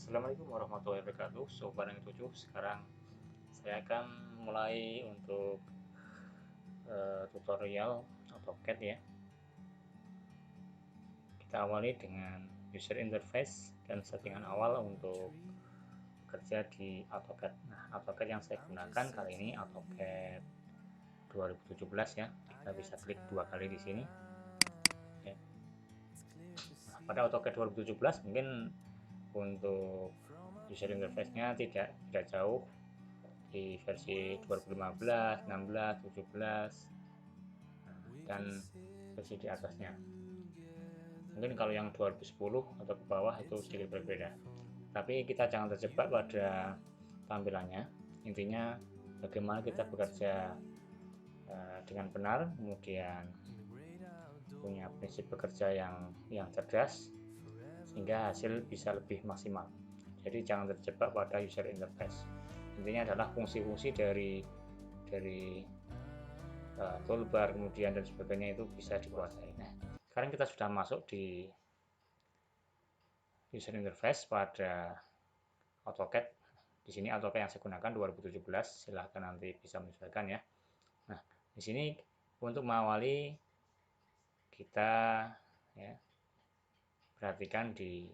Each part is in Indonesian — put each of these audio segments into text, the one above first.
Assalamualaikum warahmatullahi wabarakatuh, Sobat yang 7. Sekarang saya akan mulai untuk tutorial AutoCAD ya. Kita awali dengan user interface dan settingan awal untuk kerja di AutoCAD. Nah, AutoCAD yang saya gunakan kali ini AutoCAD 2017 ya. Kita bisa klik dua kali di sini. Ya. Nah, pada AutoCAD 2017 mungkin untuk user interface-nya tidak jauh di versi 2015, 16, 17, dan versi di atasnya. Mungkin kalau yang 2010 atau ke bawah itu sedikit berbeda. Tapi kita jangan terjebak pada tampilannya. Intinya bagaimana kita bekerja dengan benar, kemudian punya prinsip bekerja yang cerdas sehingga hasil bisa lebih maksimal. Jadi jangan terjebak pada user interface. Intinya adalah fungsi-fungsi dari toolbar kemudian dan sebagainya itu bisa dikuasai. Nah, sekarang kita sudah masuk di user interface pada AutoCAD. Di sini AutoCAD yang saya gunakan 2017, silahkan nanti bisa menyesuaikan ya. Nah, di sini untuk mengawali kita ya, perhatikan di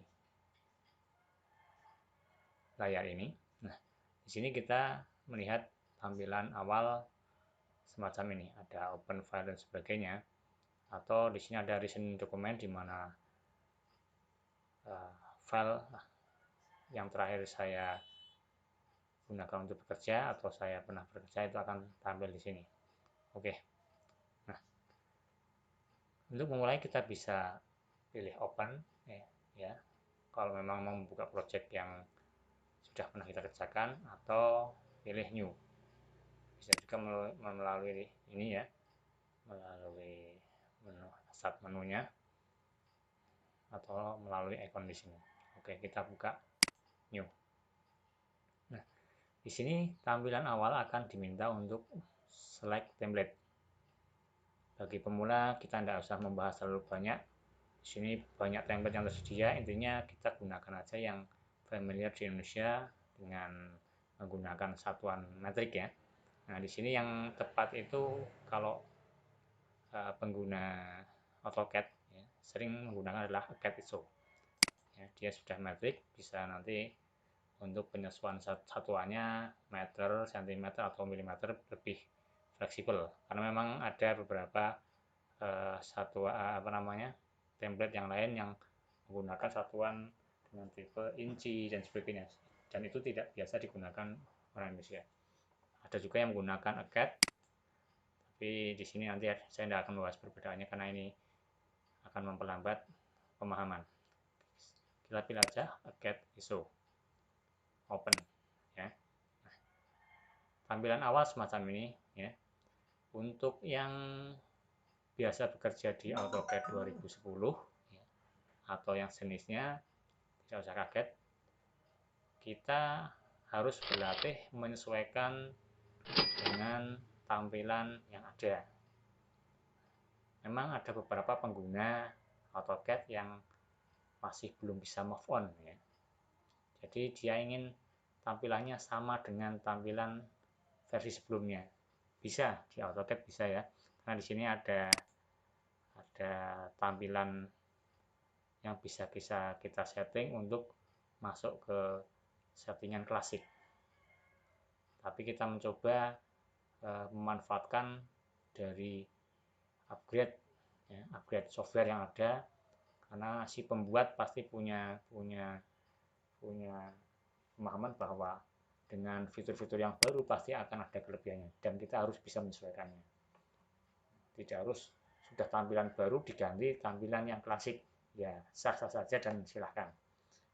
layar ini. Nah, di sini kita melihat tampilan awal semacam ini, ada open file dan sebagainya. Atau di sini ada recent dokumen di mana file yang terakhir saya gunakan untuk bekerja atau saya pernah bekerja itu akan tampil di sini. Oke. Nah, untuk memulai kita bisa pilih open ya. Kalau memang mau membuka project yang sudah pernah kita kerjakan atau pilih new. Bisa juga melalui ini ya, melalui menu start menunya atau melalui icon di sini. Oke, kita buka new. Nah, di sini tampilan awal akan diminta untuk select template. Bagi pemula kita tidak usah membahas terlalu banyak. Di sini banyak template yang tersedia, intinya kita gunakan aja yang familiar di Indonesia dengan menggunakan satuan metrik ya. Nah, di sini yang tepat itu kalau pengguna AutoCAD ya, sering menggunakan adalah CAD ISO. Ya, dia sudah metrik, bisa nanti untuk penyesuaian satuannya meter, sentimeter atau milimeter lebih fleksibel karena memang ada beberapa template yang lain yang menggunakan satuan dengan tipe inci dan sebagainya, dan itu tidak biasa digunakan orang Indonesia. Ada juga yang menggunakan CAD, tapi di sini nanti saya tidak akan membahas perbedaannya karena ini akan memperlambat pemahaman. Kita pilih aja CAD ISO open ya. Nah, tampilan awal semacam ini ya. Untuk yang biasa bekerja di AutoCAD 2010 ya, atau yang jenisnya tidak usah kaget, kita harus berlatih menyesuaikan dengan tampilan yang ada. Memang ada beberapa pengguna AutoCAD yang masih belum bisa move on ya. Jadi dia ingin tampilannya sama dengan tampilan versi sebelumnya. Bisa di AutoCAD bisa ya. Karena di sini ada tampilan yang bisa kita setting untuk masuk ke settingan klasik. Tapi kita mencoba memanfaatkan dari upgrade software yang ada, karena si pembuat pasti punya pemahaman bahwa dengan fitur-fitur yang baru pasti akan ada kelebihannya dan kita harus bisa menyesuaikannya. Tidak harus sudah tampilan baru diganti tampilan yang klasik, ya sah-sah saja dan silahkan.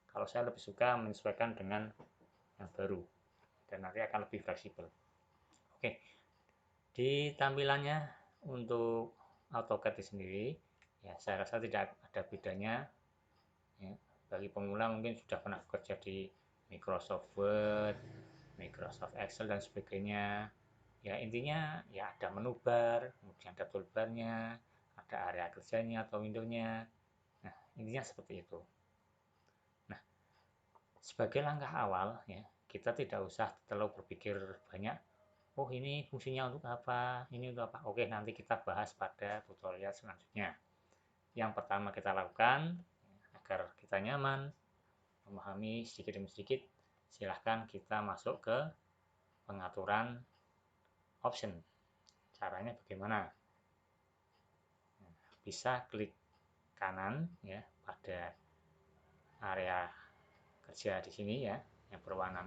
Kalau saya lebih suka menyesuaikan dengan yang baru dan nanti akan lebih fleksibel. Oke, di tampilannya untuk AutoCAD sendiri ya saya rasa tidak ada bedanya ya. Bagi pemula mungkin sudah pernah bekerja di Microsoft Word, Microsoft Excel dan sebagainya. Ya intinya ya ada menu bar, kemudian ada toolbarnya, ada area kerjanya atau windownya. Nah, intinya seperti itu. Nah, Sebagai langkah awal ya, kita tidak usah terlalu berpikir banyak, oh ini fungsinya untuk apa, ini untuk apa. Oke, nanti kita bahas pada tutorial selanjutnya. Yang pertama kita lakukan agar kita nyaman memahami sedikit demi sedikit, silahkan kita masuk ke pengaturan option. Caranya bagaimana? Bisa klik kanan ya pada area kerja di sini ya, yang berwarna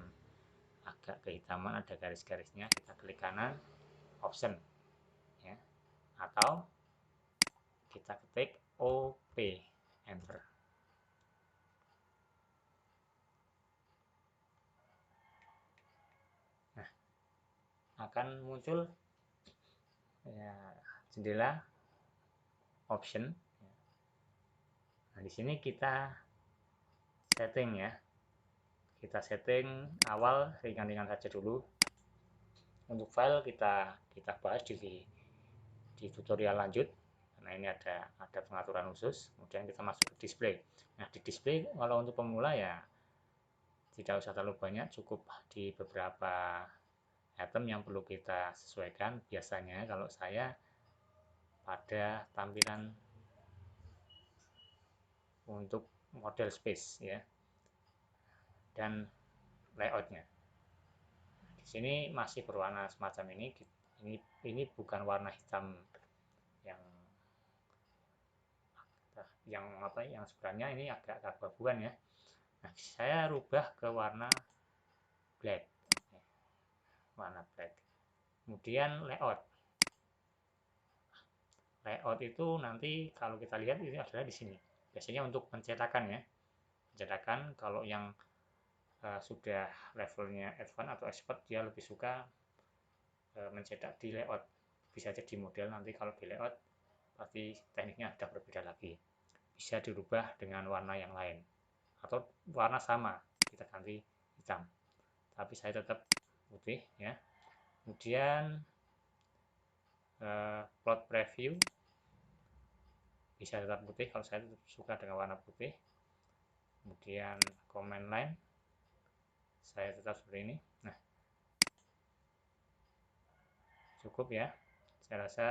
agak kehitaman, ada garis-garisnya. Kita klik kanan option ya, atau kita ketik OP, enter. Nah, akan muncul ya, jendela option. Nah, di sini kita setting ya. Kita setting awal ringan-ringan saja dulu. Untuk file kita bahas di tutorial lanjut. Nah, ini ada pengaturan khusus. Kemudian kita masuk ke display. Nah, di display kalau untuk pemula ya tidak usah terlalu banyak, cukup di beberapa item yang perlu kita sesuaikan. Biasanya kalau saya pada tampilan untuk model space ya dan layoutnya. Di sini masih berwarna semacam ini. Ini bukan warna hitam yang yang sebenarnya ini agak keabu-abuan ya. Nah, saya rubah ke warna black. Warna black. Kemudian layout. Layout itu nanti kalau kita lihat ini adalah di sini. Biasanya untuk pencetakan ya. Pencetakan kalau yang sudah levelnya advance atau expert, dia lebih suka mencetak di layout. Bisa jadi model, nanti kalau di layout pasti tekniknya ada berbeda lagi. Bisa dirubah dengan warna yang lain atau warna sama, kita ganti hitam, tapi saya tetap putih ya. Kemudian plot preview bisa tetap putih, kalau saya tetap suka dengan warna putih. Kemudian command line saya tetap seperti ini. Nah, cukup ya, saya rasa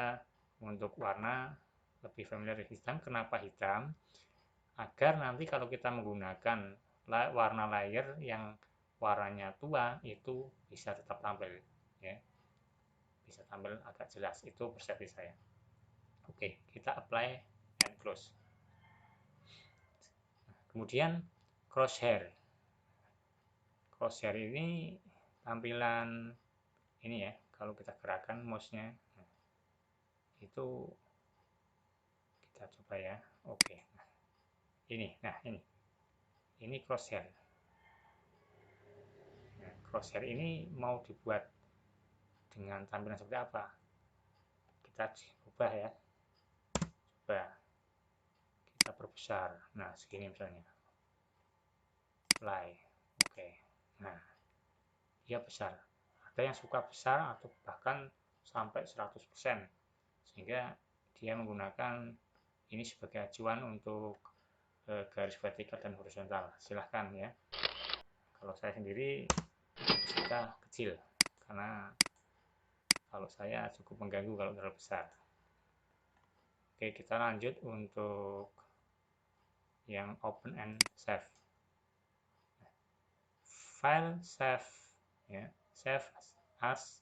untuk warna lebih familiar hitam. Kenapa hitam? Agar nanti kalau kita menggunakan warna layer yang warnanya tua itu bisa tetap tampil ya, bisa tampil agak jelas. Itu persepsi saya. Oke, kita apply and close. Kemudian crosshair. Crosshair ini tampilan ini ya, kalau kita gerakkan mouse-nya itu kita coba ya. Oke, ini crosshair. Nah, crosshair ini mau dibuat dengan tampilan seperti apa? Kita ubah ya, coba kita perbesar. Nah, segini misalnya. Apply. Oke. Nah, dia besar. Ada yang suka besar atau bahkan sampai 100%. Sehingga dia menggunakan ini sebagai acuan untuk garis vertikal dan horizontal. Silahkan ya. Kalau saya sendiri suka kecil, karena kalau saya cukup mengganggu kalau terlalu besar. Oke, kita lanjut untuk yang open and save. File save ya, save as.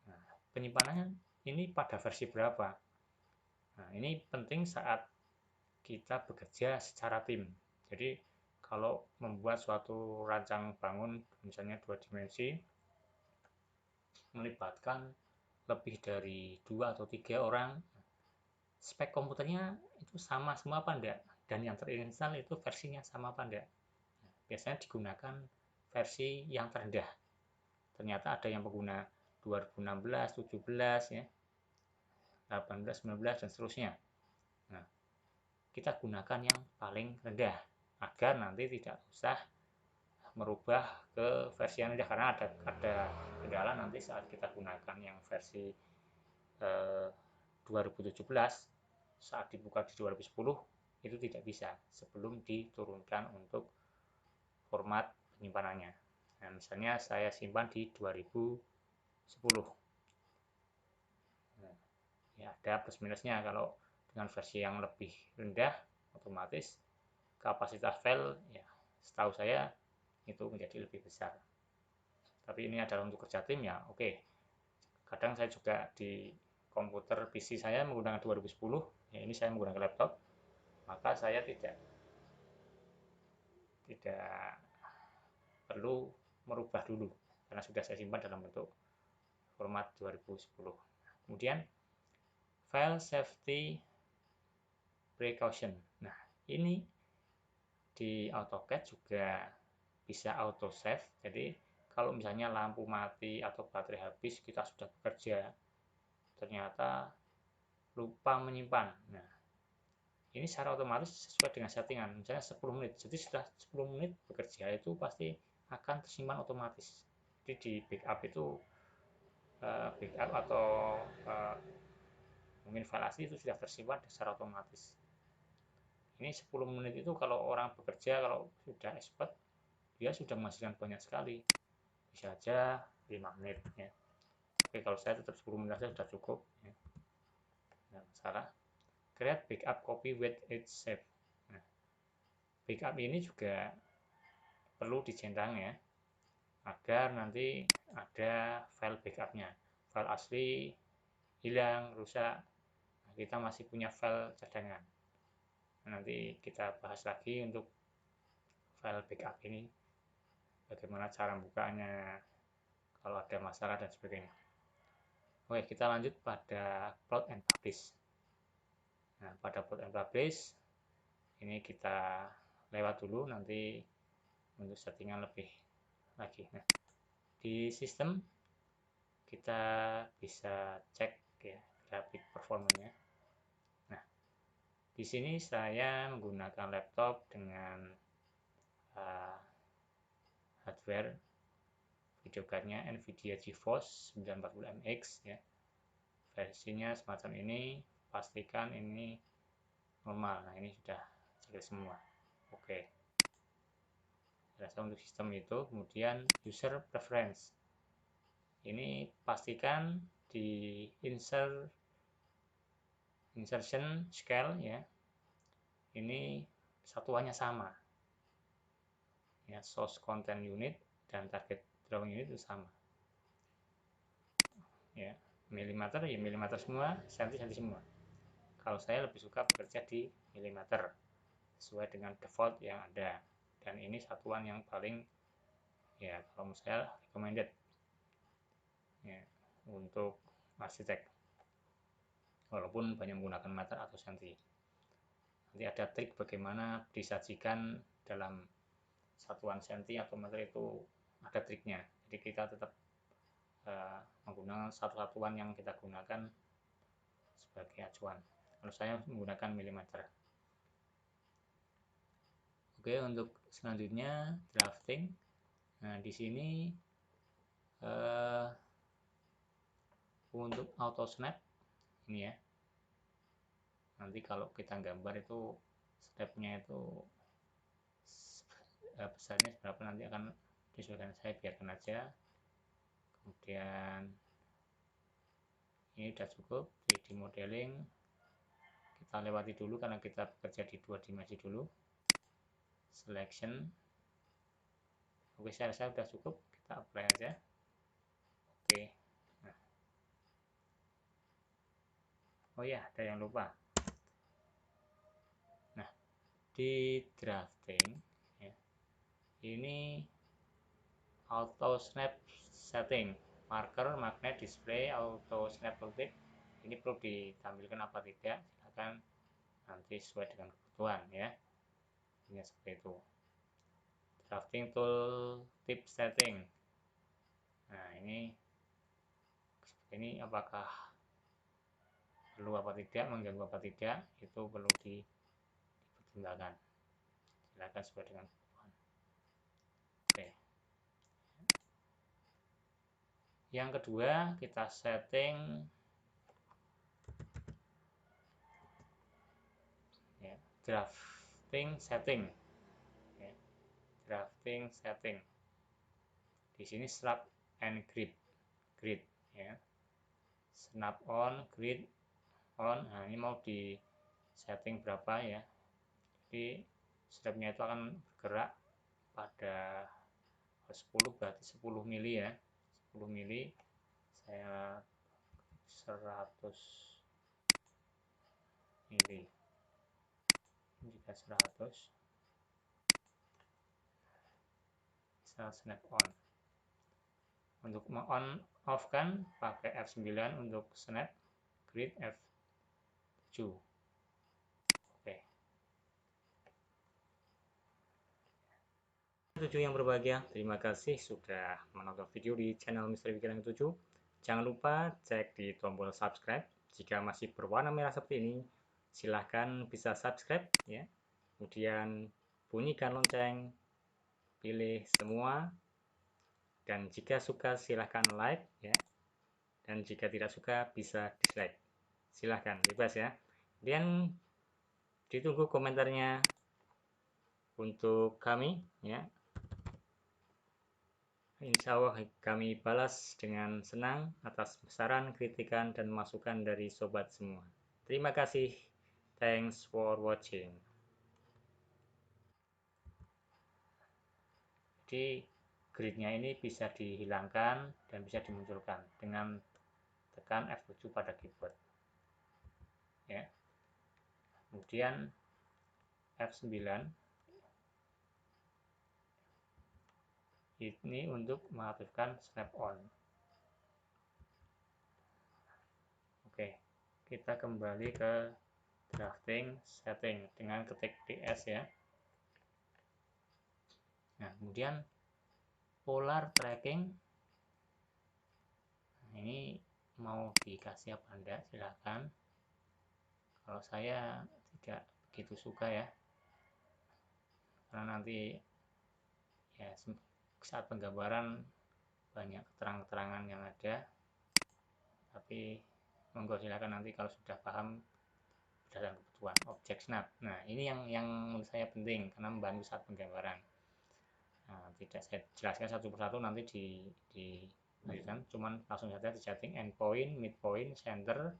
Nah, penyimpanannya ini pada versi berapa? Nah, ini penting saat kita bekerja secara tim. Jadi kalau membuat suatu rancang bangun misalnya 2 dimensi melibatkan lebih dari 2 atau 3 orang, spek komputernya itu sama semua apa enggak, dan yang terinstall itu versinya sama apa enggak. Biasanya digunakan versi yang terendah. Ternyata ada yang pengguna 2016, 17 ya, 18, 19 dan seterusnya. Nah, kita gunakan yang paling rendah agar nanti tidak usah merubah ke versi yang rendah, karena ada kendala nanti saat kita gunakan yang versi 2017 saat dibuka di 2010 itu tidak bisa sebelum diturunkan untuk format penyimpanannya. Nah, misalnya saya simpan di 2010. Nah, ya ada plus minusnya. Kalau dengan versi yang lebih rendah, otomatis kapasitas file ya setahu saya itu menjadi lebih besar. Tapi ini adalah untuk kerja tim ya, oke. Kadang saya juga di komputer PC saya menggunakan 2010, ya ini saya menggunakan laptop, maka saya tidak perlu merubah dulu karena sudah saya simpan dalam bentuk format 2010. Kemudian file safety precaution. Nah, ini di AutoCAD juga bisa auto save. Jadi kalau misalnya lampu mati atau baterai habis, kita sudah bekerja, ternyata lupa menyimpan. Nah, ini secara otomatis sesuai dengan settingan. Misalnya 10 menit. Jadi setelah 10 menit bekerja itu pasti akan tersimpan otomatis. Jadi di backup itu backup atau mungkin file asli itu sudah tersimpan secara otomatis. Ini 10 menit itu kalau orang bekerja, kalau sudah expert, dia sudah menghasilkan banyak sekali. Bisa aja 5 menit ya. Oke, kalau saya tetap 10 menit saja sudah cukup ya. Tidak masalah. Create backup copy with its save. Nah, backup ini juga perlu dicentang ya, agar nanti ada file backupnya. File asli hilang, rusak, nah, kita masih punya file cadangan. Nanti kita bahas lagi untuk file backup ini, bagaimana cara bukanya, kalau ada masalah dan sebagainya. Oke, kita lanjut pada plot and publish. Nah, pada plot and publish ini kita lewat dulu, nanti untuk settingan lebih lagi. Nah, di sistem kita bisa cek ya grafik performanya. Nah, di sini saya menggunakan laptop dengan hardware video cardnya Nvidia GeForce 940MX ya. Versinya semacam ini, pastikan ini normal. Nah, ini sudah clear semua. Oke. Rasa untuk sistem itu, kemudian user preference. Ini pastikan di insertion scale ya. Ini satuannya sama. Ya, source content unit dan target drawing unit itu sama. Ya, milimeter ya milimeter semua, senti semua. Kalau saya lebih suka bekerja di milimeter sesuai dengan default yang ada, dan ini satuan yang paling ya kalau menurut saya recommended ya untuk arsitek, walaupun banyak menggunakan meter atau senti. Nanti ada trik bagaimana disajikan dalam satuan senti atau meter, itu ada triknya. Jadi kita tetap menggunakan satu satuan yang kita gunakan sebagai acuan. Kalau saya menggunakan milimeter. Oke, untuk selanjutnya drafting. Nah, di sini untuk auto snap ini ya. Nanti kalau kita gambar itu snapnya itu besarnya berapa nanti akan disesuaikan, saya biarkan aja. Kemudian ini sudah cukup 3D modeling, kita lewati dulu karena kita bekerja di 2 dimensi dulu. Selection, oke, saya rasa sudah cukup, kita apply aja. Oke, nah. Oh ya, ada yang lupa. Nah, di drafting ya, ini auto snap setting, marker, magnet, display, auto snap tooltip, ini perlu ditampilkan apa tidak, silahkan nanti sesuai dengan kebutuhan ya. Ini seperti itu. Drafting tool tip setting. Nah, ini apakah perlu apa tidak, mengganggu apa tidak, itu perlu dipertimbangkan. Silakan sesuai dengan kebutuhan. Oke. Yang kedua, kita setting ya, drafting setting. Ya. drafting setting. Di sini snap and grid ya. Snap on, grid on. Nah, ini mau di setting berapa ya. Jadi snapnya itu akan bergerak pada 10 berarti 10 mili ya. 10 mili saya 100 mili. Jika 100 bisa snap on. Untuk on off kan pakai F9, untuk snap grid F7. Oke. 7 yang berbahagia, terima kasih sudah menonton video di channel Misteri Pikiran 7. Jangan lupa cek di tombol subscribe. Jika masih berwarna merah seperti ini, silahkan bisa subscribe ya. Kemudian bunyikan lonceng, pilih semua. Dan jika suka silahkan like ya. Dan jika tidak suka bisa dislike. Silahkan, bebas ya. Kemudian ditunggu komentarnya untuk kami ya. Insya Allah kami balas dengan senang atas saran, kritikan, dan masukan dari sobat semua. Terima kasih. Thanks for watching. Jadi gridnya ini bisa dihilangkan dan bisa dimunculkan dengan tekan F7 pada keyboard. Ya. Kemudian F9 ini untuk mengaktifkan snap on. Oke, kita kembali ke drafting setting dengan ketik DS ya. Nah, kemudian polar tracking. Nah, ini mau dikasih apa enggak silahkan. Kalau saya tidak begitu suka ya, karena nanti ya saat penggambaran banyak keterangan-keterangan yang ada. Tapi monggo silakan nanti kalau sudah paham berdasarkan kebutuhan. Object snap. Nah, ini yang menurut saya penting karena membantu saat penggambaran. Nah, tidak saya jelaskan satu persatu, nanti dilanjutkan, cuman langsung saja di setting endpoint, midpoint, center.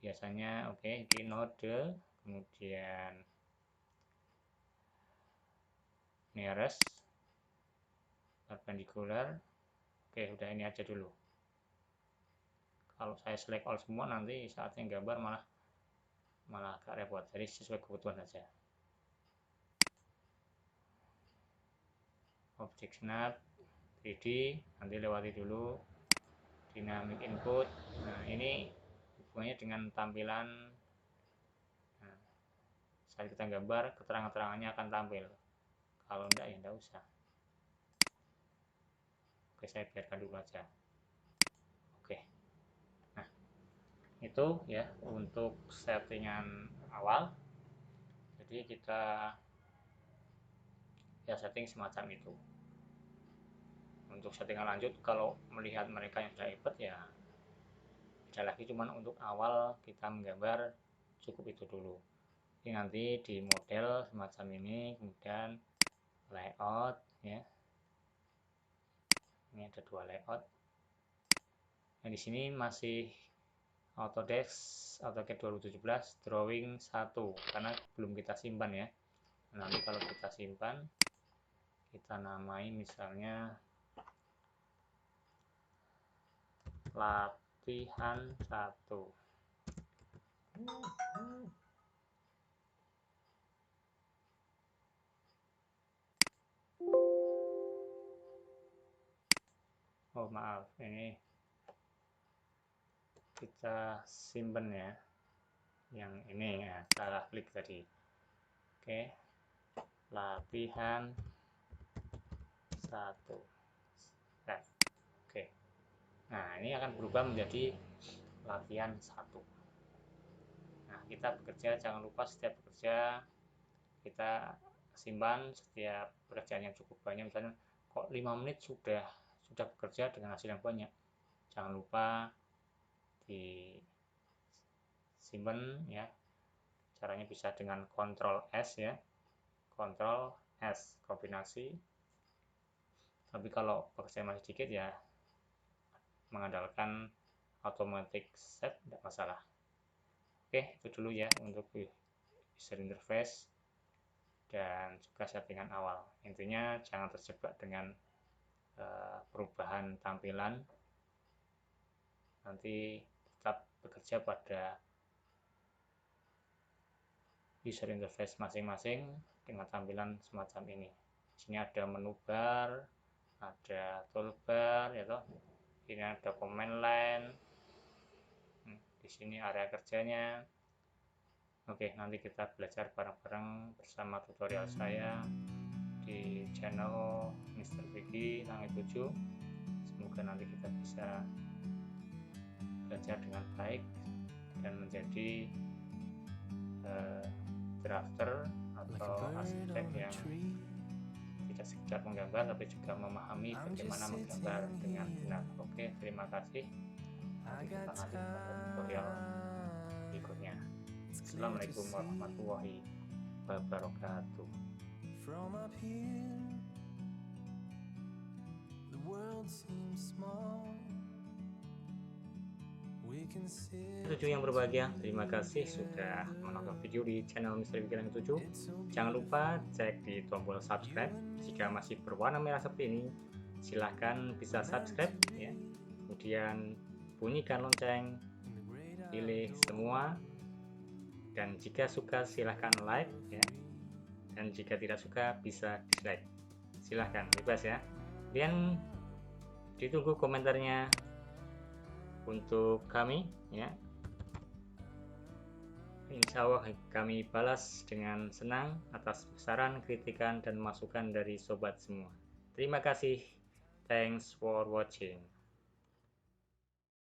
Biasanya oke, ini node, kemudian nearest, perpendicular. Oke, udah ini aja dulu. Kalau saya select all semua nanti saatnya gambar malah agak repot. Jadi sesuai kebutuhan saja. Object snap 3D nanti lewati dulu. Dynamic input. Nah, ini hubungannya dengan tampilan. Nah, saat kita gambar, keterangan-keterangannya akan tampil. Kalau enggak ya enggak usah. Oke, saya biarkan dulu aja. Oke. Nah, itu ya untuk settingan awal. Jadi kita ya setting semacam itu. Untuk settingan lanjut, kalau melihat mereka yang sudah hebat ya beda lagi, cuman untuk awal kita menggambar cukup itu dulu. Ini nanti di model semacam ini, kemudian layout ya. Ini ada dua layout. Nah, di sini masih Autodesk AutoCAD 2017 drawing 1 karena belum kita simpan ya. Nanti kalau kita simpan, kita namai misalnya latihan 1. Oh maaf, ini kita simpan ya. Yang ini ya, salah klik tadi. Oke. Latihan 1. Nah, oke. Nah, ini akan berubah menjadi latihan 1. Nah, kita bekerja, jangan lupa setiap bekerja kita simpan setiap pekerjaan yang cukup banyak. Misalnya kok 5 menit sudah bekerja dengan hasil yang banyak, jangan lupa disimpan ya. Caranya bisa dengan Ctrl S ya, Ctrl S kombinasi, Tapi kalau bekerja masih sedikit ya mengandalkan automatic set, tidak masalah. Oke, itu dulu ya untuk user interface dan juga settingan awal. Intinya jangan terjebak dengan perubahan tampilan, nanti tetap bekerja pada user interface masing-masing dengan tampilan semacam ini. Di sini ada menu bar, ada toolbar, ya toh. Ini ada command line. Di sini area kerjanya. Oke, nanti kita belajar bareng-bareng bersama tutorial saya di channel Mr. Vicky Langit 7. Semoga nanti kita bisa belajar dengan baik dan menjadi drafter atau arsitek yang tidak sekedar menggambar tapi juga memahami bagaimana menggambar dengan benar. Oke, terima kasih. Nanti kita lanjut pada tutorial berikutnya. Assalamualaikum warahmatullahi wabarakatuh. From up here, the world seems small. Tujuh yang berbahagia, terima kasih sudah menonton video di channel Mr. Vicky Langit 7. Jangan lupa cek di tombol subscribe. Jika masih berwarna merah seperti ini, silahkan bisa subscribe ya. Kemudian bunyikan lonceng, pilih semua, dan jika suka silahkan like ya. Dan jika tidak suka bisa dislike. Silahkan bebas ya. Kemudian ditunggu komentarnya untuk kami ya. Insya Allah kami balas dengan senang atas saran, kritikan, dan masukan dari sobat semua. Terima kasih. Thanks for watching.